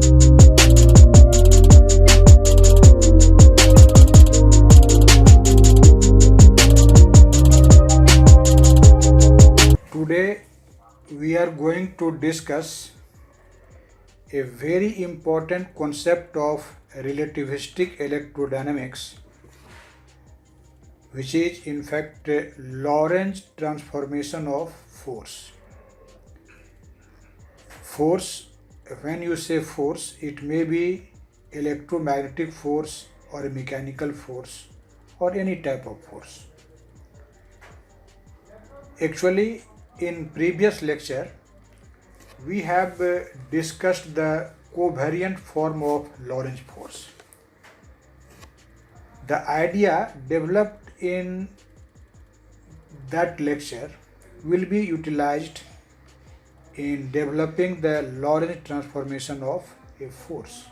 Today we are going to discuss a very important concept of relativistic electrodynamics, which is in fact Lorentz transformation of force. Force, when you say force, it may be electromagnetic force or a mechanical force or any type of force. Actually, in previous lecture, we have discussed the covariant form of Lorentz force. The idea developed in that lecture will be utilized in developing the Lorentz transformation of a force.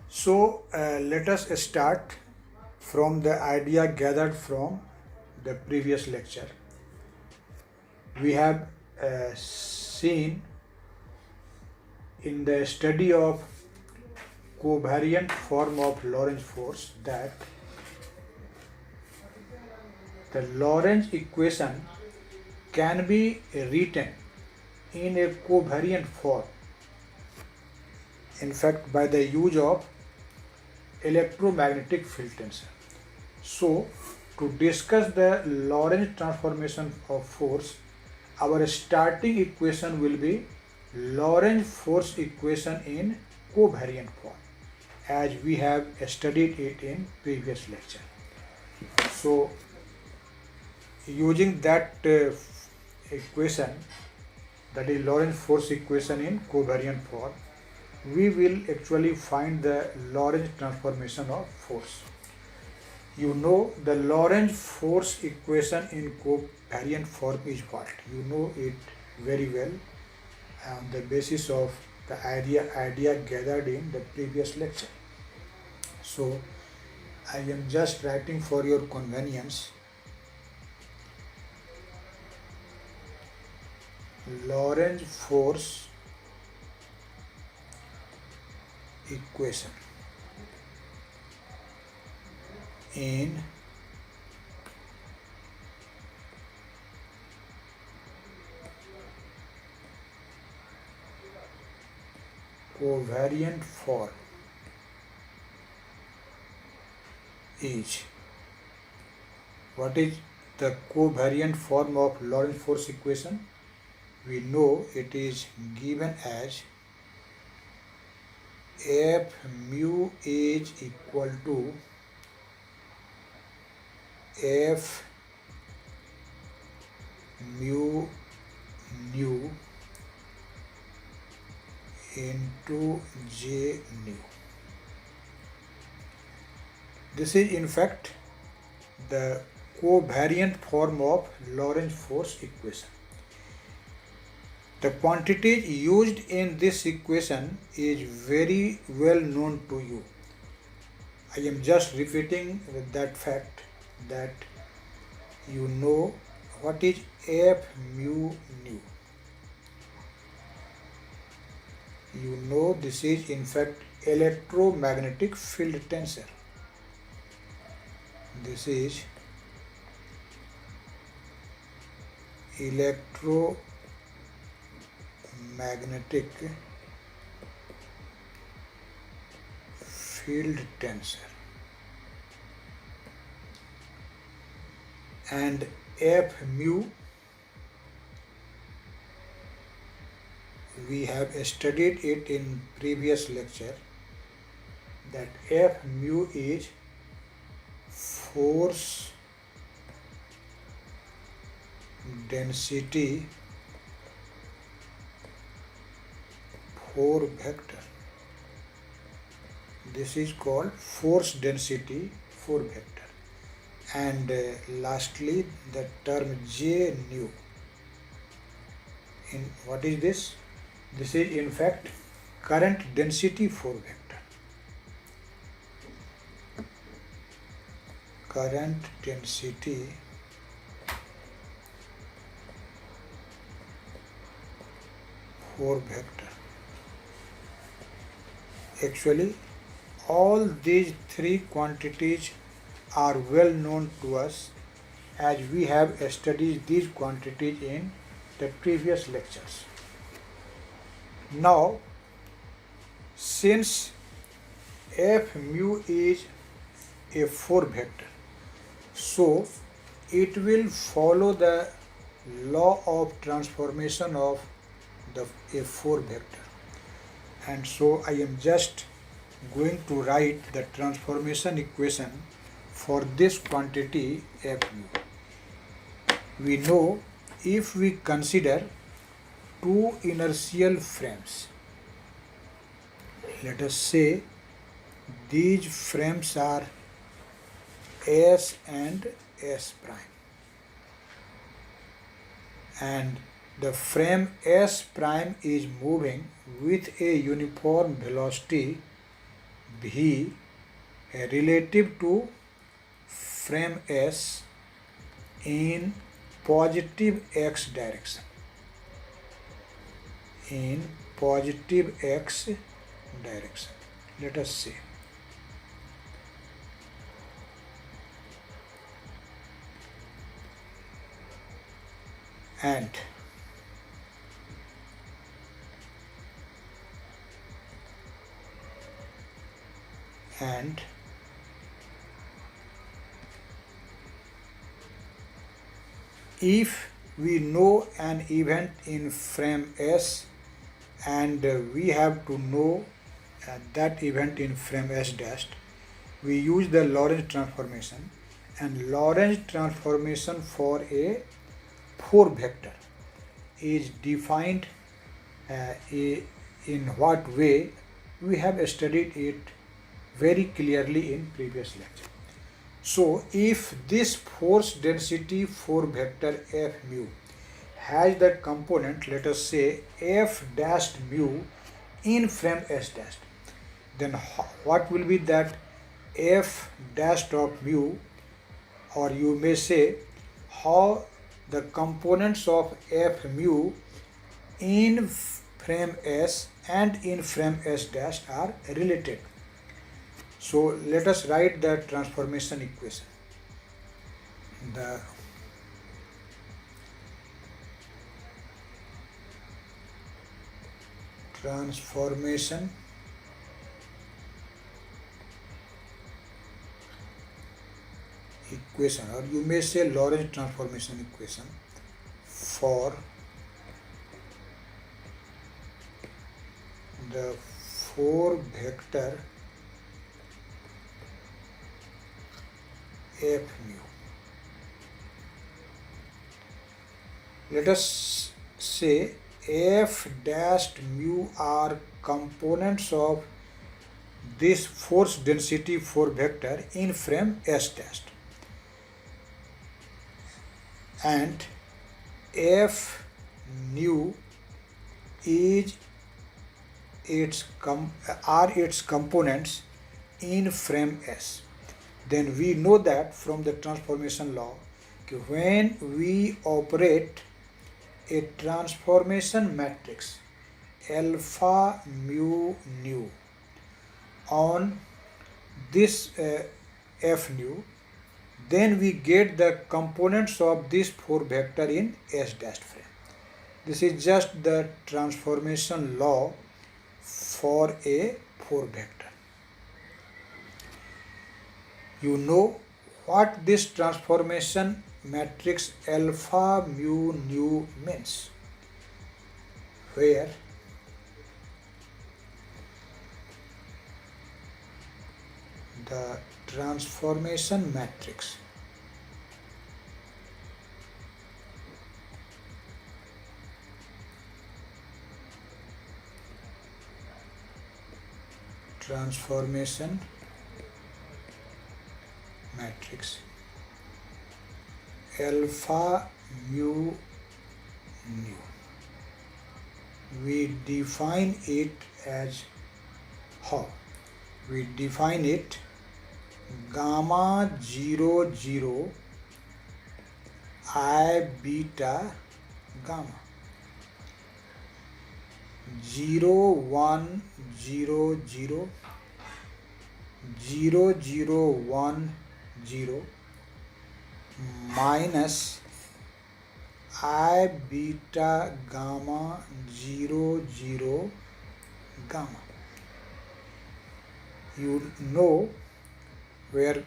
So let us start from the idea gathered from the previous lecture. We have seen in the study of covariant form of Lorentz force that the Lorentz equation can be written in a covariant form, in fact by the use of electromagnetic field tensor. So to discuss the Lorentz transformation of force, our starting equation will be Lorentz force equation in covariant form, as we have studied it in previous lecture. So using that equation, that is Lorentz force equation in covariant form, we will actually find the Lorentz transformation of force. You know the Lorentz force equation in covariant form is what? You know it very well on the basis of the idea gathered in the previous lecture. So I am just writing for your convenience Lorentz force equation in covariant form is, what is the covariant form of Lorentz force equation? We know it is given as F mu is equal to F mu nu into J nu. This is in fact the covariant form of Lorentz force equation. The quantities used in this equation is very well known to you. I am just repeating that fact that you know what is F mu nu. You know this is in fact electromagnetic field tensor. This is electromagnetic field tensor, and F mu we have studied it in previous lecture, that F mu is force density for vector. This is called force density for vector. And lastly, the term J nu. In what is this? This is in fact current density for vector. Current density 4 vector. Actually, all these three quantities are well known to us, as we have studied these quantities in the previous lectures. Now, since f mu is a 4 vector, so it will follow the law of transformation of a 4 vector, and so I am just going to write the transformation equation for this quantity f mu. We know if we consider two inertial frames, let us say these frames are S and S prime, and the frame S prime is moving with a uniform velocity v relative to frame S in positive x direction. In positive x direction, let us say. And if we know an event in frame S and we have to know that event in frame S dash, we use the Lorentz transformation, and Lorentz transformation for a 4 vector is defined in what way. We have studied it very clearly in previous lecture. So if this force density 4 vector f mu has the component, let us say f dash mu in frame S dash, then what will be that f dash of mu, or you may say how the components of f mu in frame S and in frame S dash are related. So let us write the transformation equation. The transformation equation, or you may say Lorentz transformation equation for the 4 vector f mu. Let us say f dash mu are components of this force density 4 vector in frame S dash, and f nu is its components in frame S. Then we know that from the transformation law, when we operate a transformation matrix alpha mu nu on this f nu, then we get the components of this 4 vector in S dash frame. This is just the transformation law for a 4 vector. You know what this transformation matrix alpha mu nu means, where the transformation matrix alpha mu nu, we define it as how? We define it gamma 0 0 I beta gamma. 0 1 0 0 0 0 1 0 minus I beta gamma 0 0 gamma. You know where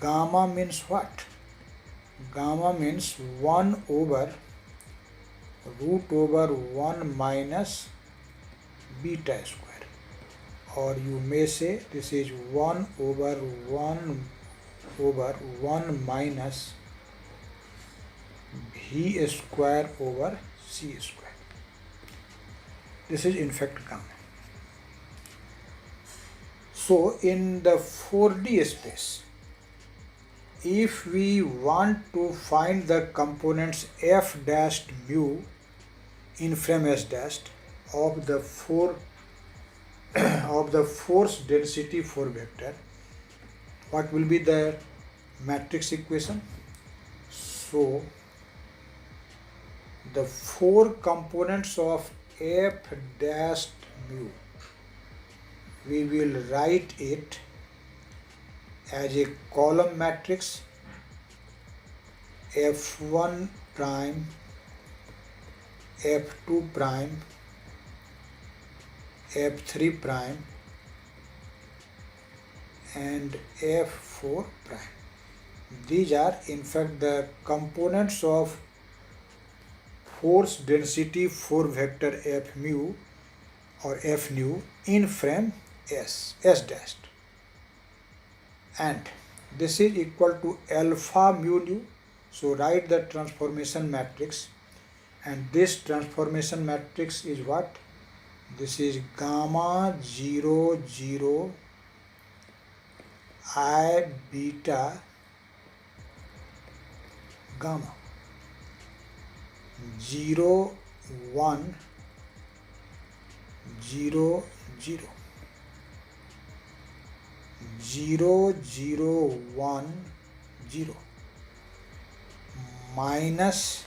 gamma means what? Gamma means 1 over root over 1 minus beta square, or you may say this is 1 over 1 minus b square over c square. This is in fact gamma. So in the 4D space, if we want to find the components f dashed mu in frame S dashed of the force density 4 vector, what will be the matrix equation? So the 4 components of f dashed mu, we will write it as a column matrix f1 prime, f2 prime, f3 prime and f4 prime. These are in fact the components of force density 4 vector f mu or f nu in frame S dashed, and this is equal to alpha mu nu. So write the transformation matrix, and this transformation matrix is what? This is gamma 0 0 I beta gamma 0 1 0 0 0 0 1 0 minus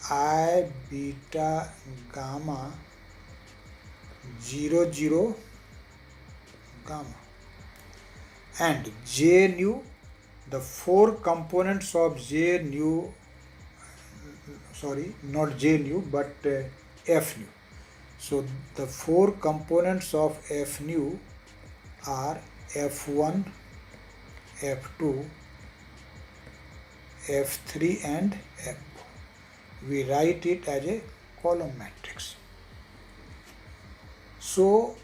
I beta gamma 0 0 gamma, and J nu, the 4 components of J nu, sorry, not J nu but F nu. So the 4 components of F nu are F1, F2, F3 and F4. We write it as a column matrix. So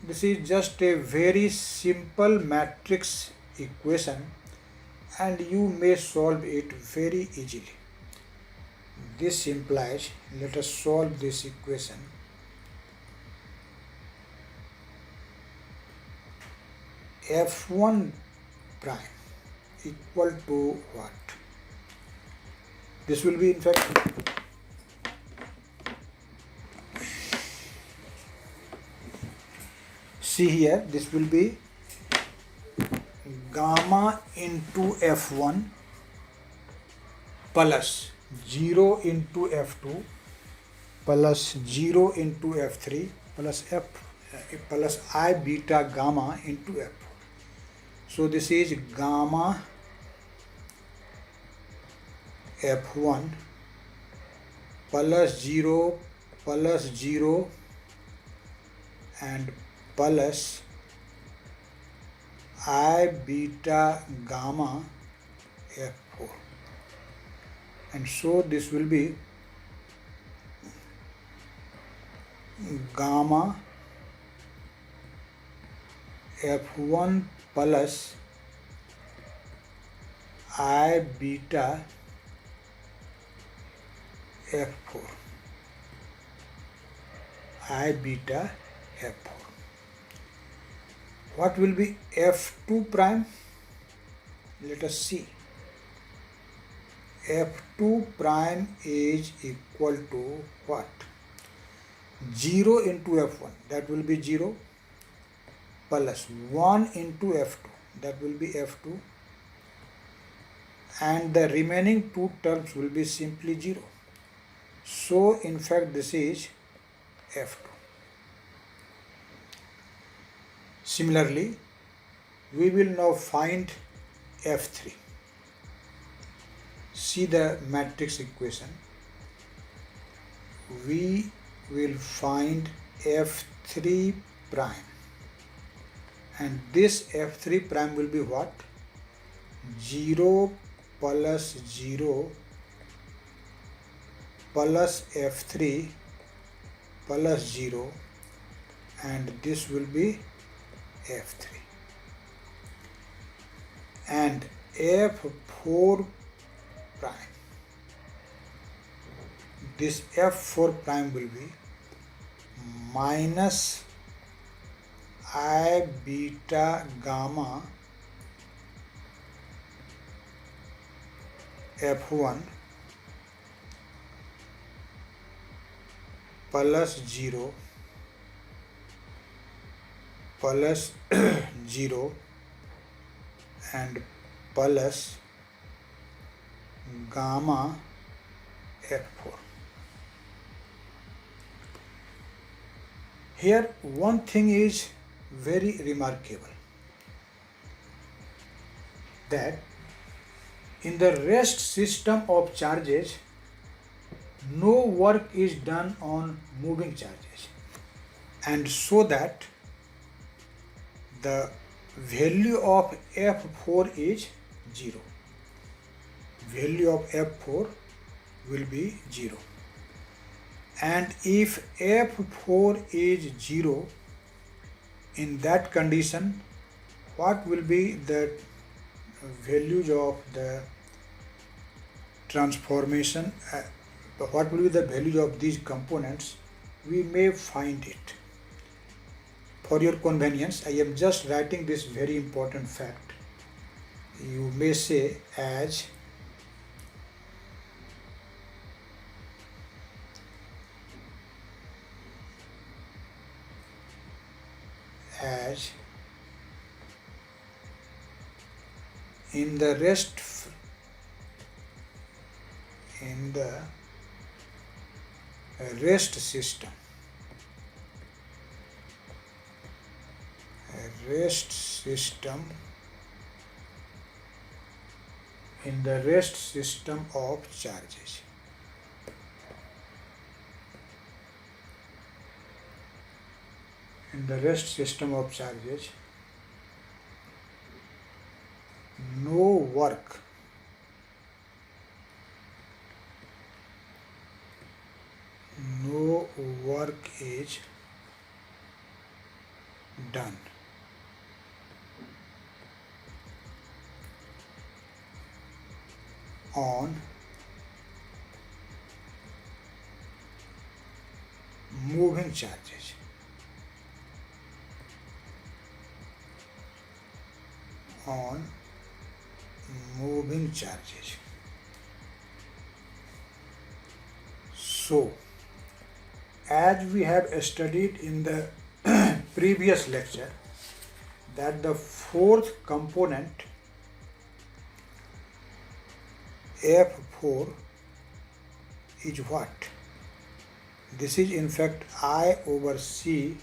this is just a very simple matrix equation, and you may solve it very easily. This implies, let us solve this equation. F1 prime equal to what? This will be in fact see here, this will be gamma into F1 plus 0 into F2 plus 0 into F3 plus I beta gamma into F4. So this is gamma F1 plus 0 and plus I beta gamma F4, and so this will be gamma F1 plus I beta F4, I beta F4. What will be F2 prime? Let us see. F2 prime is equal to what? 0 into F1, that will be 0, plus 1 into F2, that will be F2, and the remaining 2 terms will be simply 0. So in fact this is F2. Similarly, we will now find F3. See the matrix equation. We will find F3 prime, and this F3 prime will be what? 0 plus 0 plus F3 plus 0, and this will be F3. And F4 prime, this F4 prime will be minus I beta gamma F1 plus 0 plus 0 and plus gamma F4. Here one thing is very remarkable, that in the rest system of charges, no work is done on moving charges, and so that the value of F4 is 0. Value of F4 will be 0. And if F4 is 0, in that condition, what will be the values of the transformation, what will be the value of these components? We may find it. For your convenience, I am just writing this very important fact. You may say as in the rest system, in the rest system of charges, no work is done on moving charges. So, as we have studied in the previous lecture, that the fourth component F4 is what? This is in fact I over C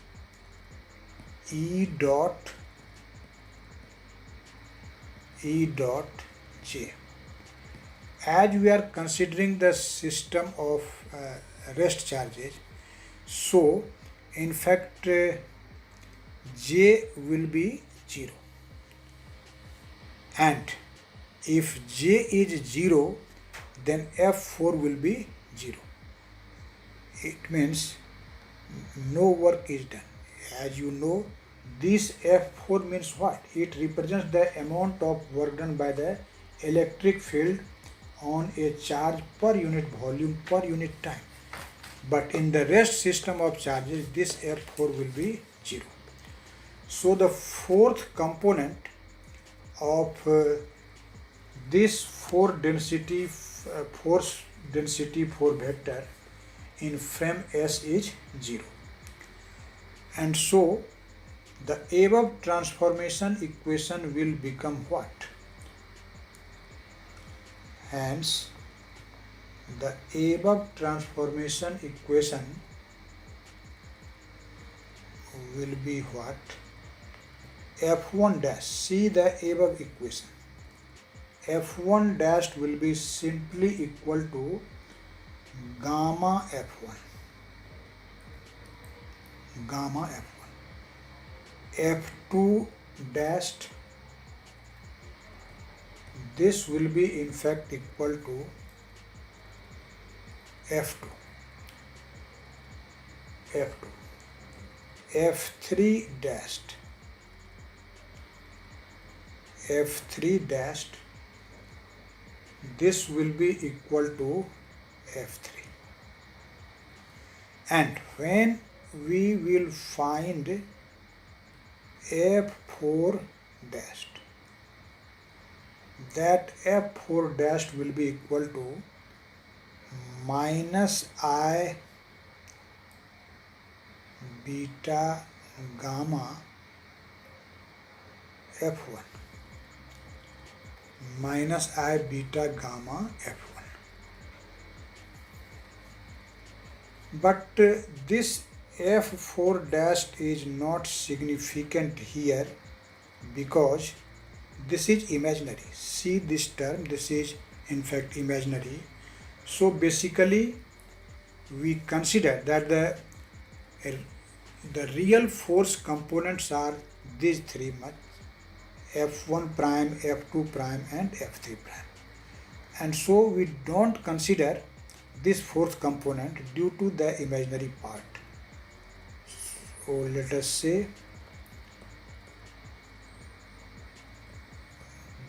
E dot J. As we are considering the system of rest charges, so in fact J will be 0, and if J is 0, then F4 will be 0. It means no work is done. As you know, this F4 means what? It represents the amount of work done by the electric field on a charge per unit volume per unit time. But in the rest system of charges, this F4 will be 0. So the fourth component of this force density 4 vector in frame S is 0. And so the above transformation equation will become what? Hence the above transformation equation will be what? F1 dash, see the above equation, F1 dash will be simply equal to gamma F1, gamma F1, F2 dash, this will be in fact equal to F2, F2, F3 dashed, F3 dashed, this will be equal to F3. And when we will find F4 dashed, that F4 dashed will be equal to minus I beta gamma F1, minus I beta gamma F1. But this F4 dash is not significant here because this is imaginary. See this term, this is in fact imaginary. So basically we consider that the real force components are these three much, F1 prime, F2 prime and F3 prime. And so we don't consider this fourth component due to the imaginary part. So let us say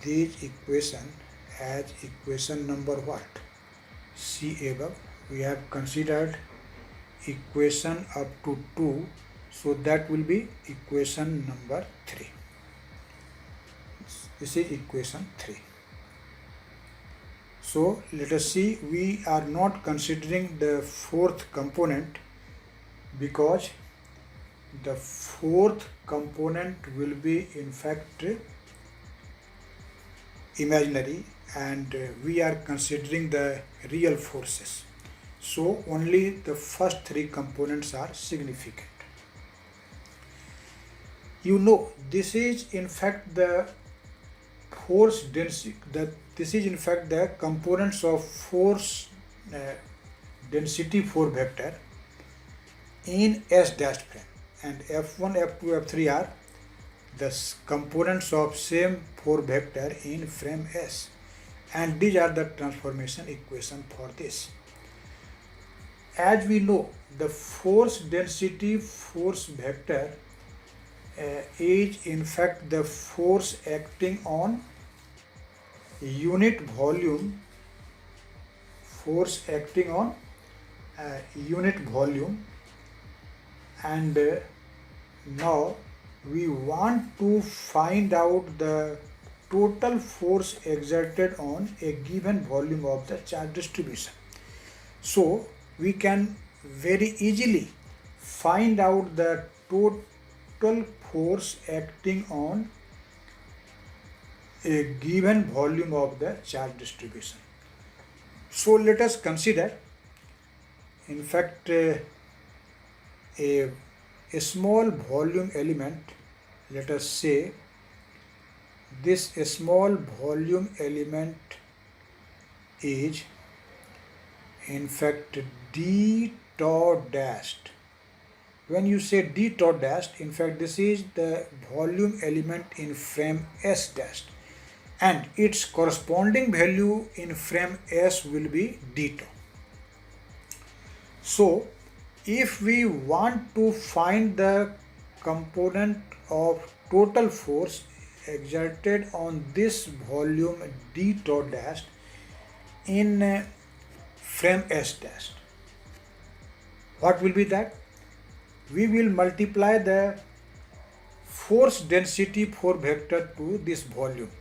this equation as equation number what? See above, we have considered equation up to 2, so that will be equation number 3. This is equation 3. So let us see, we are not considering the fourth component because the fourth component will be in fact imaginary and we are considering the real forces. So only the first three components are significant. You know, this is in fact the force density, this is in fact the components of force density 4 vector in S dash frame, and F1, F2, F3 are the components of same 4 vector in frame S, and these are the transformation equation for this. As we know, the force density force vector is in fact the force acting on unit volume, force acting on unit volume, and now we want to find out the total force exerted on a given volume of the charge distribution. So we can very easily find out the total force acting on a given volume of the charge distribution. So let us consider in fact a small volume element. Let us say this small volume element is in fact d tau dashed. When you say d tau dashed, in fact this is the volume element in frame S dashed, and its corresponding value in frame S will be d tau. So if we want to find the component of total force exerted on this volume d tau dashed in frame S dashed, what will be that? We will multiply the force density 4 vector to this volume.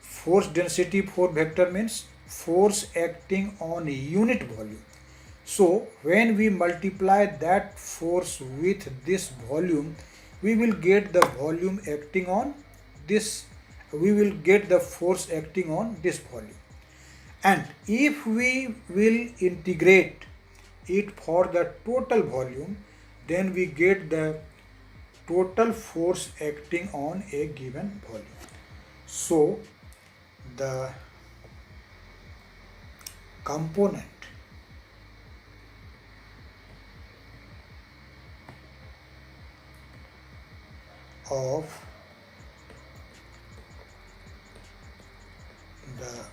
Force density 4 vector means force acting on a unit volume. So when we multiply that force with this volume, we will get the volume acting on this, we will get the force acting on this volume. And if we will integrate it for the total volume, then we get the total force acting on a given volume. So the component of the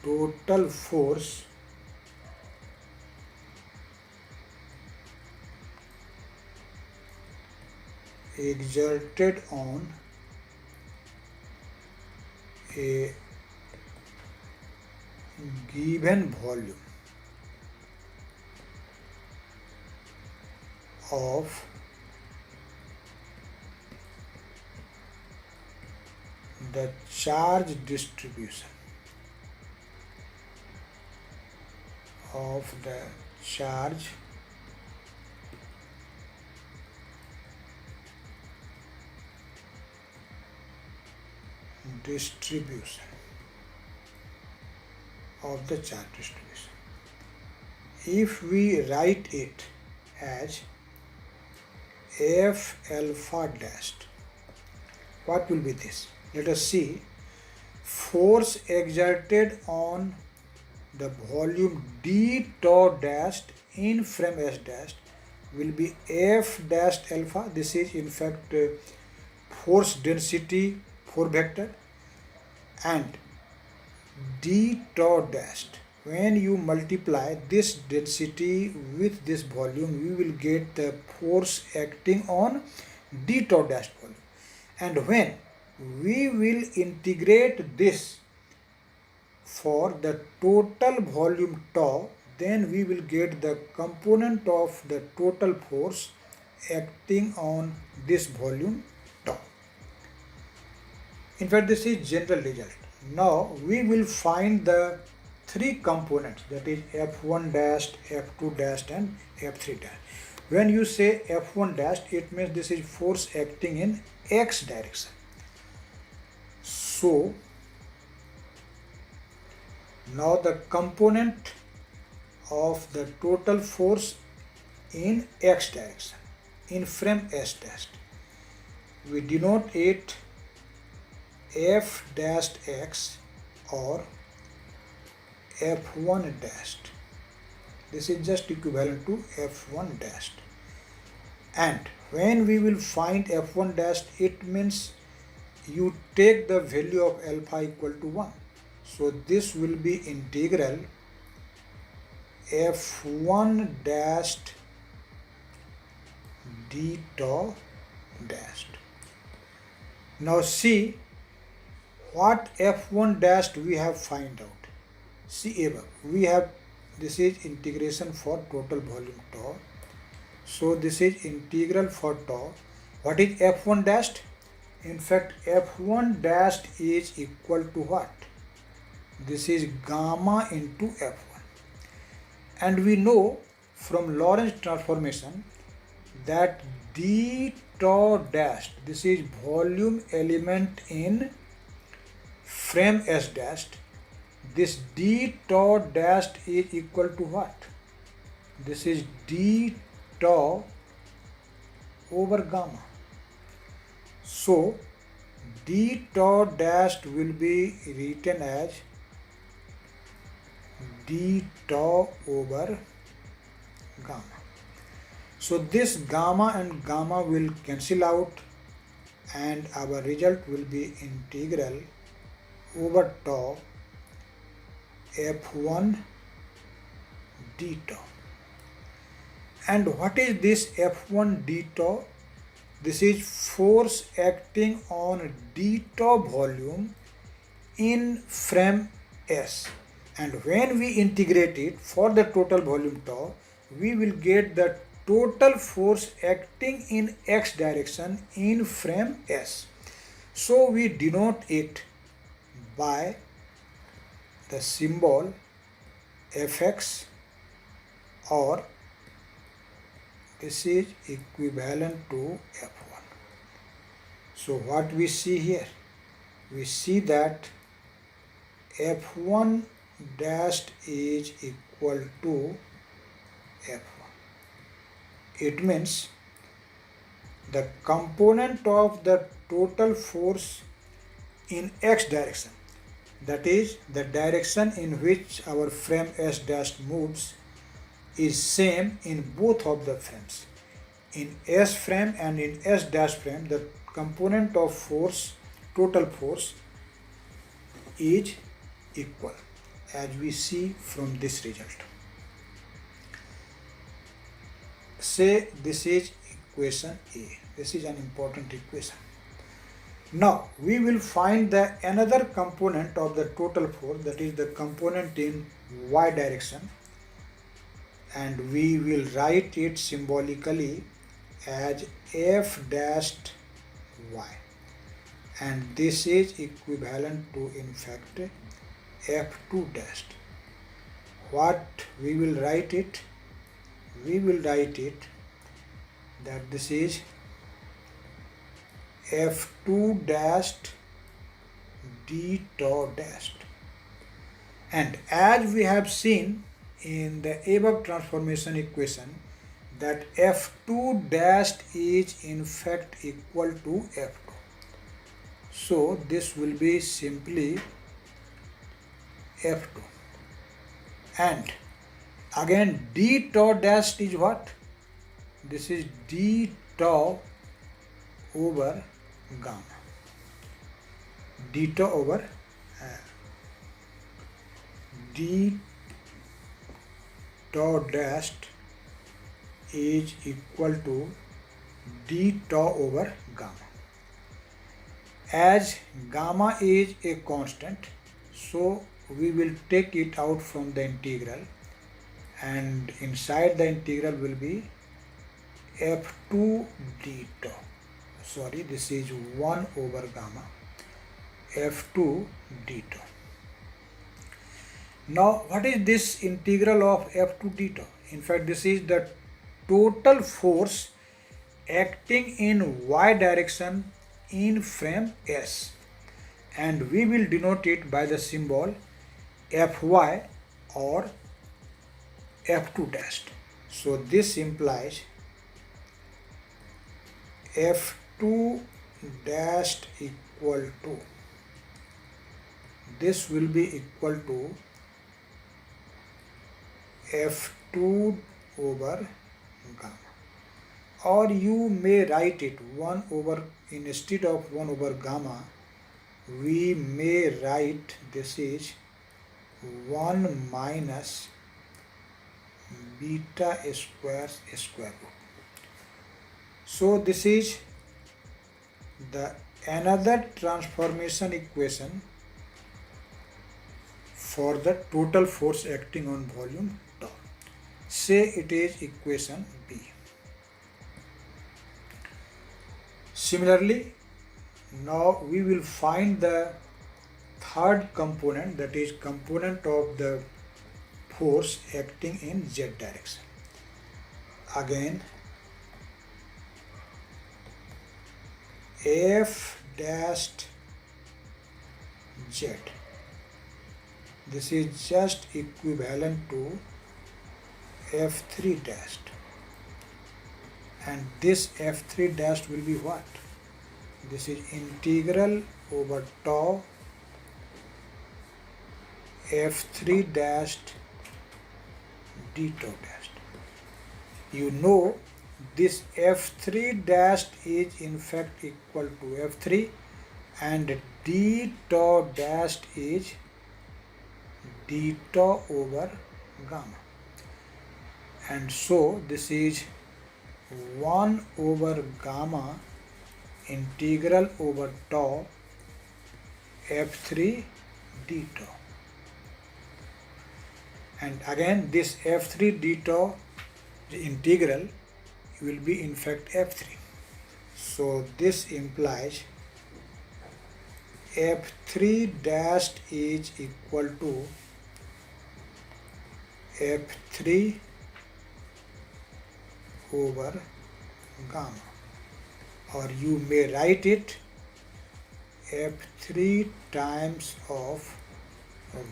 total force exerted on a given volume of the charge distribution of the charge distribution of the charge distribution. If we write it as F alpha dashed, what will be this? Let us see. Force exerted on the volume d tau dashed in frame S dashed will be F dashed alpha. This is in fact force density 4 vector, and d tau dashed, when you multiply this density with this volume, you will get the force acting on d tau dashed volume. And when we will integrate this for the total volume tau, then we will get the component of the total force acting on this volume tau. In fact, this is general result. Now we will find the three components, that is F1 dashed, F2 dashed and F3 dashed. When you say F1 dashed, it means this is force acting in X direction. So now the component of the total force in X direction in frame S dashed, we denote it F dashed X or F1 dashed. This is just equivalent to F1 dashed. And when we will find F1 dashed, it means you take the value of alpha equal to 1. So this will be integral F1 dashed d tau dashed. Now see what F1 dashed we have find out. See above, we have, this is integration for total volume tau. So this is integral for tau. What is F1 dashed? In fact, F1 dashed is equal to what? This is gamma into F1. And we know from Lorentz transformation that d tau dashed, this is volume element in frame S dashed. This d tau dashed is equal to what? This is d tau over gamma. So d tau dashed will be written as d tau over gamma. So this gamma and gamma will cancel out and our result will be integral over tau F1 d tau. And what is this F1 d tau? This is force acting on d tau volume in frame S. And when we integrate it for the total volume tau, we will get the total force acting in X direction in frame S. So we denote it by the symbol Fx, or this is equivalent to F1. So what we see here? we see that F1 dash is equal to F1. It means the component of the total force in x direction, that is the direction in which our frame S dash moves, is same in both of the frames. In S frame and in S dash frame, the component of force, total force, is equal, as we see from this result. Say this is equation A. This is an important equation. Now we will find the another component of the total force, that is the component in y direction, and we will write it symbolically as F dashed y, and this is equivalent to in fact F2 dashed. What we will write it? We will write it that this is F2 dashed d tau dashed, and as we have seen in the above transformation equation that F2 dashed is in fact equal to F2. So this will be simply F2, and again d tau dashed is what? This is d tau over gamma. D tau over d tau dashed is equal to d tau over gamma. As gamma is a constant, so we will take it out from the integral, and inside the integral will be F2 d tau. Sorry, this is 1 over gamma F2 d tau. Now what is this integral of F2 d tau? In fact, this is the total force acting in y direction in frame S, and we will denote it by the symbol Fy or F2 dashed. So this implies F2 dashed equal to, this will be equal to F2 over gamma, or you may write it 1 over, instead of 1 over gamma we may write this is 1 minus beta square square root. So this is the another transformation equation for the total force acting on volume tau. Say it is equation B. Similarly, now we will find the third component, that is component of the force acting in z direction. Again, F dashed z, this is just equivalent to F3 dashed, and this F3 dashed will be what? This is integral over tau F3 dashed d tau dashed. You know this F3 dashed is in fact equal to F3, and d tau dashed is d tau over gamma, and so this is 1 over gamma integral over tau F3 d tau, and again this F3 d tau, the integral will be in fact F3. So this implies F3 dashed is equal to F3 over gamma, or you may write it F3 times of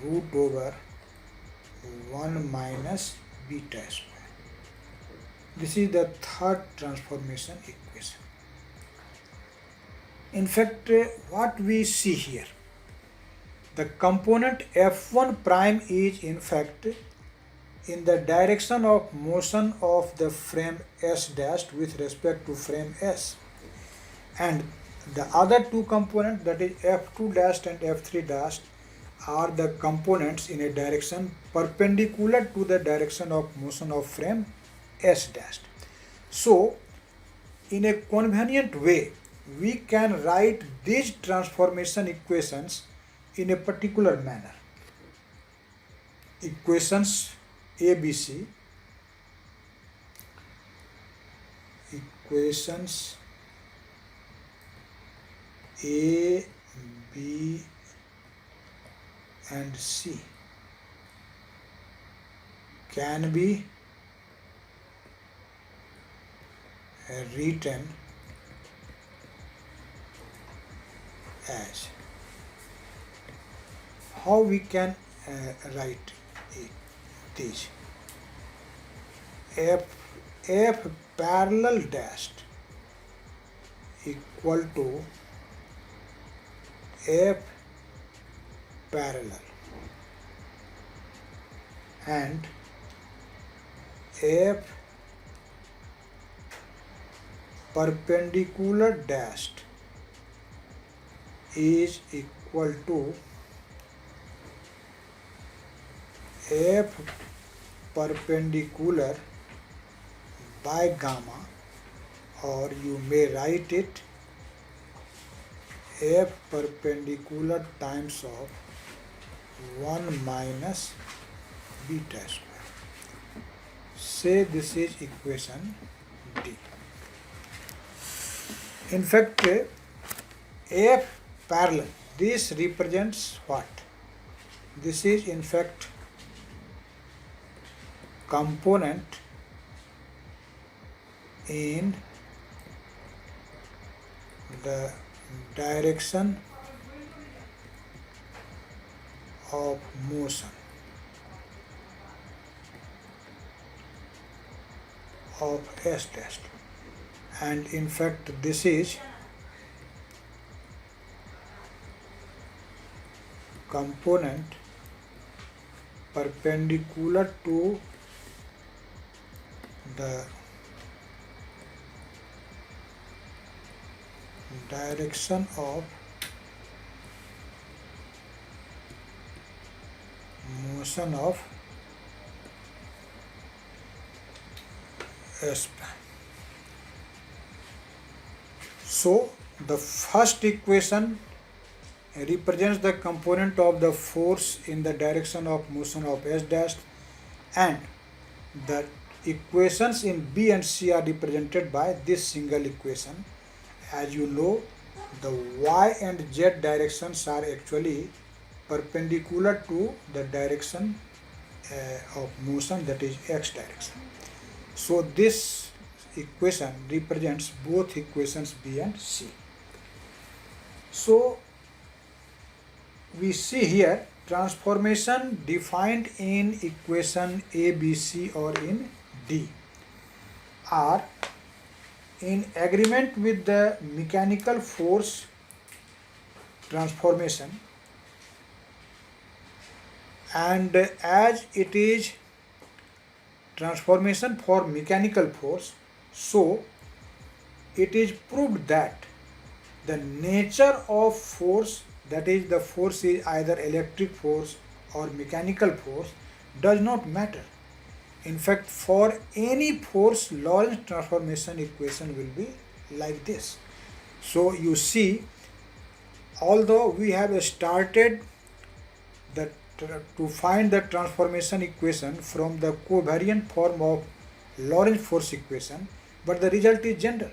root over 1 minus beta square. This is the third transformation equation. In fact, what we see here, the component F1 prime is in fact in the direction of motion of the frame S dash with respect to frame S, and the other two components, that is F2 dash and F3 dash, are the components in a direction perpendicular to the direction of motion of frame S dash. So in a convenient way we can write these transformation equations in a particular manner. Equations ABC, equations A, B and C can be written as, how we can write it, these F parallel dashed equal to F parallel and F perpendicular dashed is equal to F perpendicular by gamma, or you may write it F perpendicular times of 1 minus beta square. Say this is equation D. In fact, F parallel, this represents what? This is in fact component in the direction of motion of S dash, and in fact this is component perpendicular to the direction of motion of S prime. So the first equation represents the component of the force in the direction of motion of S dash, and the equations in B and C are represented by this single equation. As you know, the Y and Z directions are actually perpendicular to the direction of motion, that is X direction. So this equation represents both equations B and C. So we see here transformation defined in equation A, B, C or in D are in agreement with the mechanical force transformation, and as it is transformation for mechanical force, so it is proved that the nature of force, that is the force is either electric force or mechanical force, does not matter. In fact, for any force, Lorentz transformation equation will be like this. So you see, although we have started to find the transformation equation from the covariant form of Lorentz force equation, but the result is general.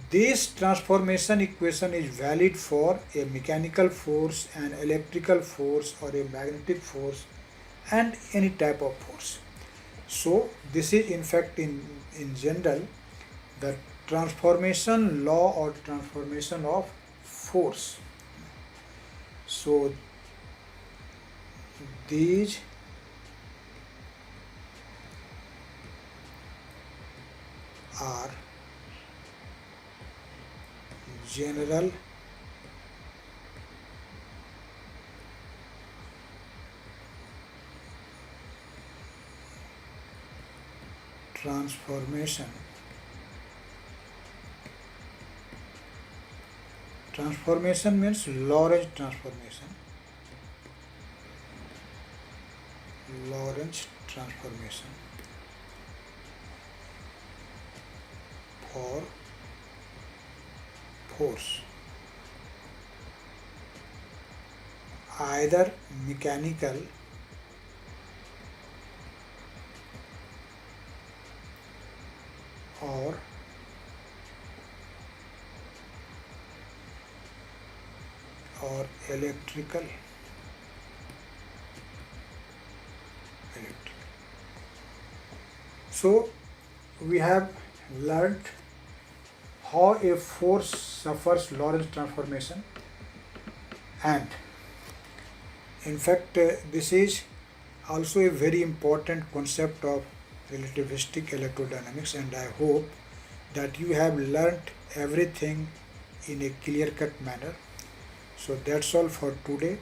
This transformation equation is valid for a mechanical force, an electrical force or a magnetic force and any type of force. So this is in fact in general the transformation law or transformation of force. So these are general transformation. Transformation means Lorentz transformation. Lorentz transformation for force, either mechanical or electrical. So we have learned how a force suffers Lorentz transformation, and in fact this is also a very important concept of relativistic electrodynamics, and I hope that you have learnt everything in a clear-cut manner. So that's all for today.